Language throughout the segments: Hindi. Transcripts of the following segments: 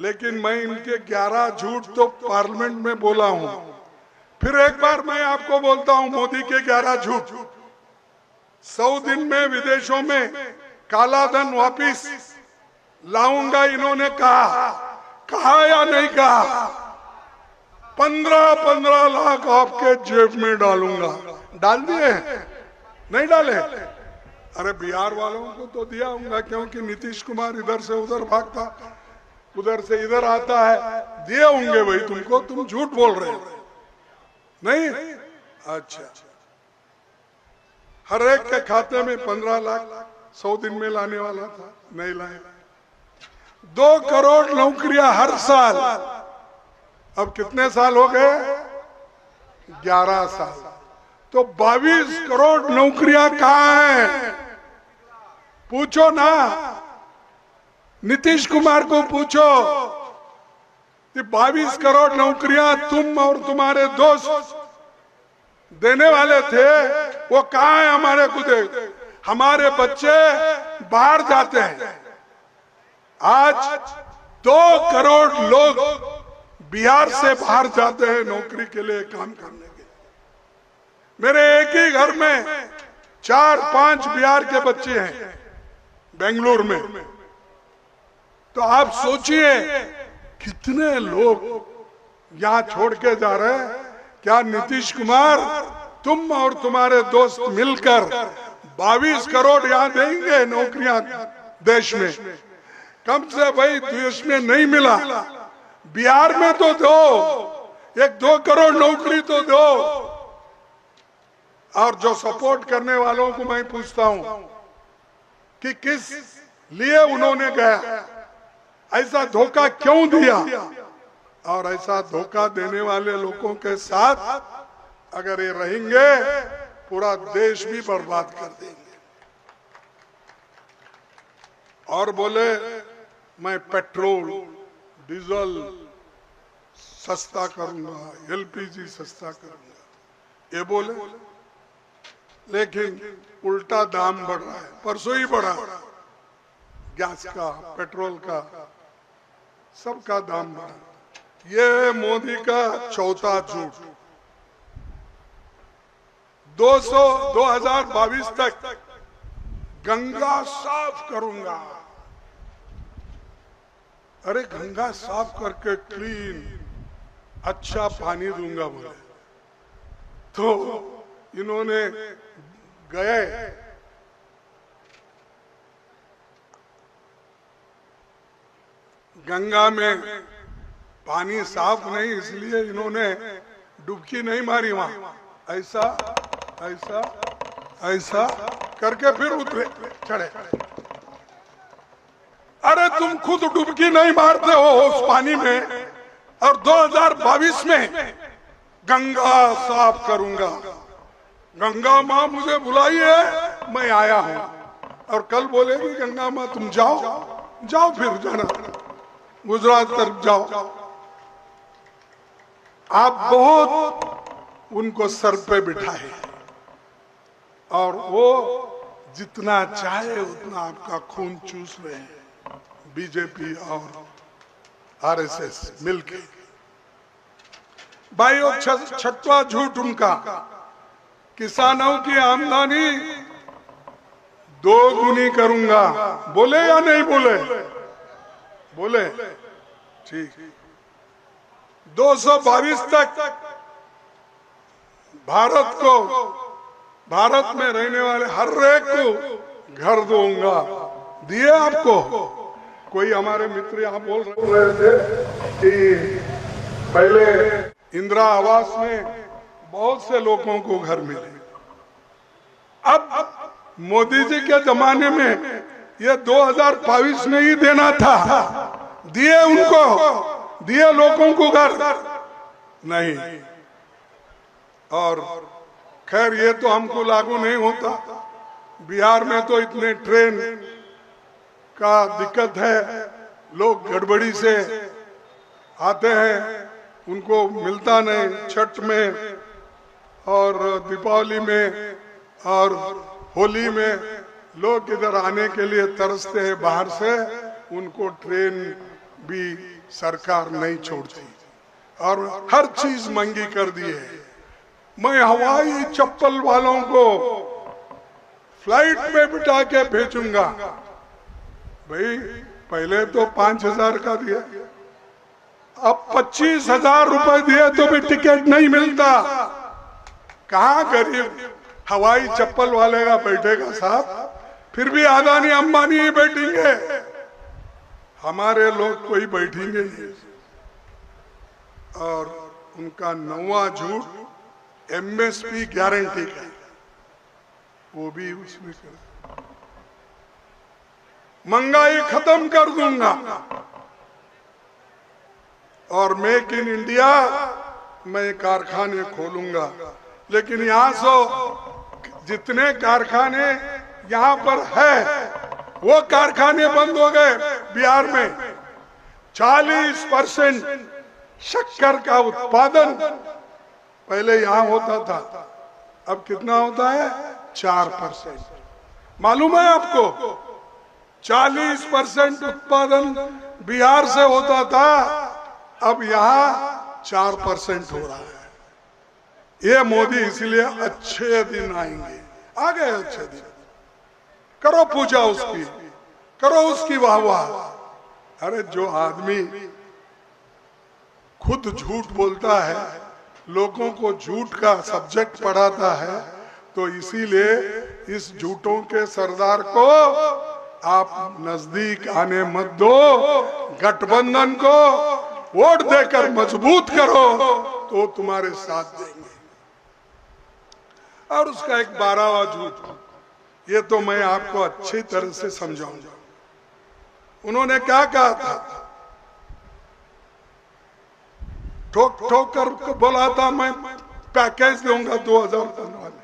लेकिन मैं इनके 11 झूठ तो पार्लियामेंट में बोला हूं। फिर एक बार मैं आपको बोलता हूं मोदी के 11 झूठ। 100 दिन में विदेशों में काला धन वापिस लाऊंगा इन्होंने कहा या नहीं कहा? 15-15 लाख आपके जेब में डालूंगा। डाल दिए? नहीं डाले? अरे बिहार वालों को तो दिया होगा, क्योंकि नीतीश कुमार इधर से उधर भागता, उधर से इधर आता है, दिए होंगे भाई तुमको। तुम झूठ बोल रहे हो नहीं? अच्छा, हर एक के खाते में 15 लाख 100 दिन में लाने वाला था, नहीं लाए। 2 करोड़ नौकरियां हर साल। अब कितने साल हो गए? 11 साल। तो 22 करोड़ नौकरियां कहाँ हैं? पूछो ना, नीतीश कुमार को पूछो कि 22 करोड़ नौकरियां तुम और तुम्हारे दोस्त देने वाले थे, वो कहाँ है? हमारे को दे। हमारे बच्चे बाहर जाते हैं। आज 2 करोड़ लोग बिहार से बाहर जाते हैं नौकरी के लिए, काम करने के लिए। मेरे एक ही घर में 4-5 बिहार के बच्चे हैं बेंगलुरु में। तो आप सोचिए कितने लोग यहां छोड़ के जा रहे हैं। क्या नीतीश कुमार तुम और तुम्हारे दोस्त मिलकर 22 करोड़ यहां देंगे नौकरियां देश में? कम से भाई देश में नहीं मिला, बिहार में तो दो, 1-2 करोड़ नौकरी तो दो। और जो सपोर्ट करने वालों को मैं पूछता हूं कि किस लिए उन्होंने गया, ऐसा धोखा क्यों दिया? और ऐसा धोखा देने वाले लोगों के साथ अगर ये रहेंगे, पूरा देश भी बर्बाद कर देंगे। और बोले मैं पेट्रोल डीजल सस्ता करूंगा, एलपीजी सस्ता करूंगा, ये बोले, लेकिन उल्टा दाम बढ़ रहा है। परसों ही बढ़ा, गैस का, पेट्रोल का, सबका दाम बढ़ा। ये मोदी का चौथा झूठ। 2022 तक गंगा साफ करूंगा। अरे गंगा साफ करके क्लीन अच्छा पानी दूंगा बोले, तो इन्होंने गए गंगा में पानी साफ नहीं, इसलिए इन्होंने डुबकी नहीं मारी वहां। ऐसा ऐसा ऐसा करके फिर उतरे, चढ़े। अरे तुम खुद डुबकी नहीं मारते हो उस पानी में, और 2022 में गंगा साफ करूंगा। गंगा माँ मुझे बुलाई है, मैं आया हूं। और कल बोलेगी गंगा माँ तुम जाओ फिर जाना गुजरात तरफ जाओ। आप बहुत उनको सर पे बिठाए और वो जितना चाहे उतना आपका खून चूस रहे हैं, बीजेपी और आरएसएस मिलके। भाइयों, छठवां झूठ उनका, किसानों की आमदनी 2 गुनी करूंगा। बोले या नहीं बोले? बोले, ठीक। 222 तक भारत में रहने वाले हर एक को घर दूंगा। दिए आपको? कोई हमारे मित्र यहाँ बोल रहे थे कि पहले इंदिरा आवास में बहुत से लोगों को घर मिले। अब मोदी जी के जमाने में ये 2022 में ही देना था, दिए उनको, दिए लोगों को घर नहीं। और खैर ये तो हमको लागू नहीं होता, बिहार में तो इतने ट्रेन का दिक्कत है, लोग गड़बड़ी से आते हैं, उनको मिलता नहीं। छठ में और दीपावली में और होली में लोग इधर आने के लिए तरसते हैं बाहर से, उनको ट्रेन भी सरकार नहीं छोड़ती और हर चीज महंगी कर दी है। मैं हवाई चप्पल वालों को फ्लाइट में बिठा के भेजूंगा। भाई पहले तो 5,000 का दिया, अब 25,000 रुपए दिए तो भी टिकट नहीं मिलता। कहाँ गरीब हवाई चप्पल वाले का बैठेगा साहब? फिर भी अदानी अंबानी ही बैठेंगे, हमारे लोग कोई बैठेंगे नहीं। और उनका नौवां झूठ एमएसपी गारंटी का, वो भी उसमें कर, महंगाई खत्म कर दूंगा और मेक इन इंडिया मैं कारखाने खोलूंगा। लेकिन यहाँ से जितने कारखाने यहाँ पर है वो कारखाने बंद हो गए। बिहार में 40% शक्कर का उत्पादन पहले यहाँ होता था, अब कितना होता है? 4%। मालूम है आपको? 40% उत्पादन बिहार से होता था, अब यहाँ 4% हो रहा है। ये मोदी इसलिए अच्छे दिन आएंगे, आ गए अच्छे दिन। करो पूजा उसकी, करो उसकी वाह वाह। अरे जो आदमी खुद झूठ बोलता है, लोगों को झूठ का सब्जेक्ट पढ़ाता है, तो इसीलिए इस झूठों के सरदार को आप नजदीक आने मत दो। गठबंधन को वोट देकर मजबूत करो तो तुम्हारे साथ देंगे। और उसका एक 12वां झूठ, ये तो मैं आपको अच्छी तरह से समझाऊंगा। उन्होंने क्या कहा था? ठोक ठोक कर बोला था मैं पैकेज दूंगा, 2000 टन वाले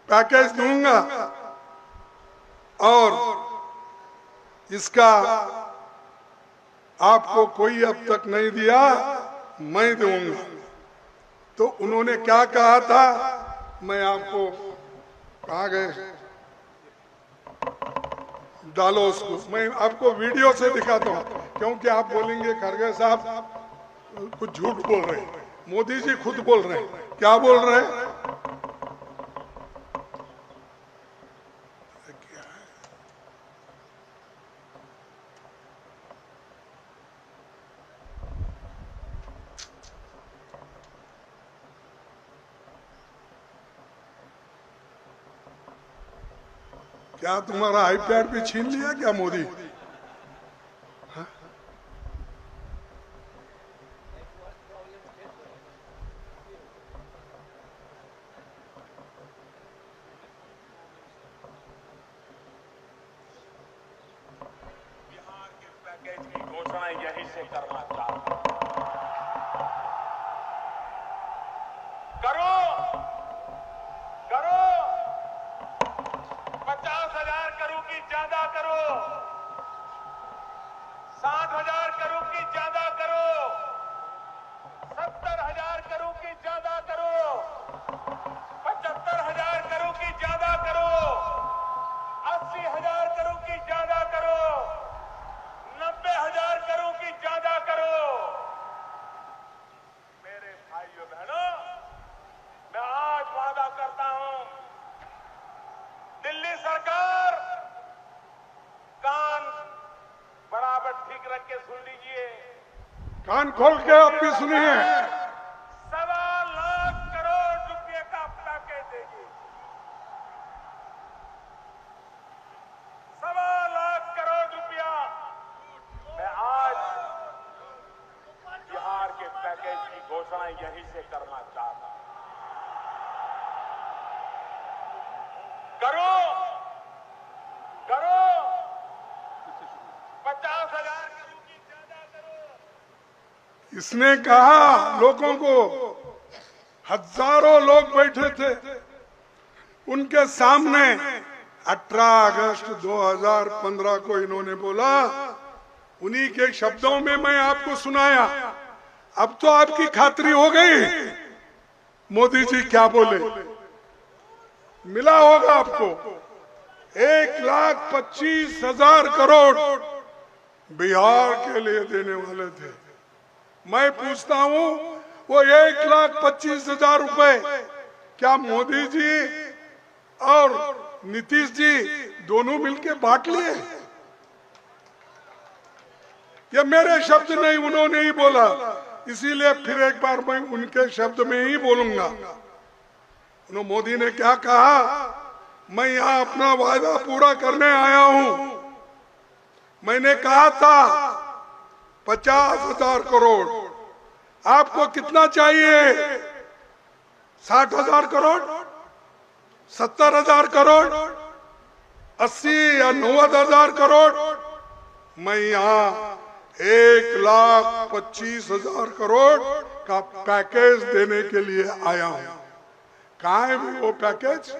पैकेज दूंगा और इसका आपको कोई अब तक नहीं दिया, मैं दूंगा। तो उन्होंने क्या कहा था? मैं आपको, कहाँ गए, डालो उसको, मैं आपको वीडियो से दिखाता हूँ, क्योंकि आप बोलेंगे खड़गे साहब कुछ झूठ बोल रहे हैं। मोदी जी खुद बोल रहे हैं। क्या बोल रहे हैं? क्या तुम्हारा आईपैड भी छीन लिया क्या मोदी? हा? बिहार के पैकेज की घोषणा यहीं से करना चाहता हूं। करो करो, 50,000 करोड़ की ज्यादा करो, 60,000 करोड़ की ज्यादा करो, 70,000 करोड़ की ज्यादा करो, 75,000 करोड़ की ज्यादा करो, 80,000 करोड़ की ज्यादा करो, 90,000 करोड़ की ज्यादा करो। मेरे भाइयों बहनों, मैं आज वादा करता हूं, दिल्ली सरकार कान बराबर ठीक रख के सुन लीजिए, कान खोल के आप भी सुनिए। 1.25 लाख करोड़ रुपए का पैकेज देगी। 1.25 लाख करोड़ रुपया मैं आज बिहार के पैकेज की घोषणा यहीं से करना चाहता हूं। करो करो, 50,000 करोड़ की ज्यादा करो। इसने कहा लोगों को, हजारों लोग बैठे थे उनके सामने। 18 अगस्त 2015 को इन्होंने बोला, उन्हीं के शब्दों में मैं आपको सुनाया। अब तो आपकी खातरी हो गई मोदी जी क्या बोले। मिला होगा आपको 1,25,000 करोड़ बिहार के लिए देने वाले थे। मैं पूछता हूं वो 1,25,000 रुपए क्या मोदी जी और नीतीश जी दोनों मिलके बांट लिए? ये मेरे शब्द नहीं, उन्होंने ही बोला, इसीलिए फिर एक बार मैं उनके शब्द में ही बोलूंगा। उन्होंने मोदी ने क्या कहा, मैं यहाँ अपना वादा पूरा करने आया हूं। मैंने कहा था 50,000 करोड़, आपको कितना चाहिए? 60,000 करोड़, 70,000 करोड़, 80 या 90,000 करोड़? मैं यहाँ 1,25,000 करोड़ का पैकेज देने के लिए आया हूं। कहाँ है वो पैकेज?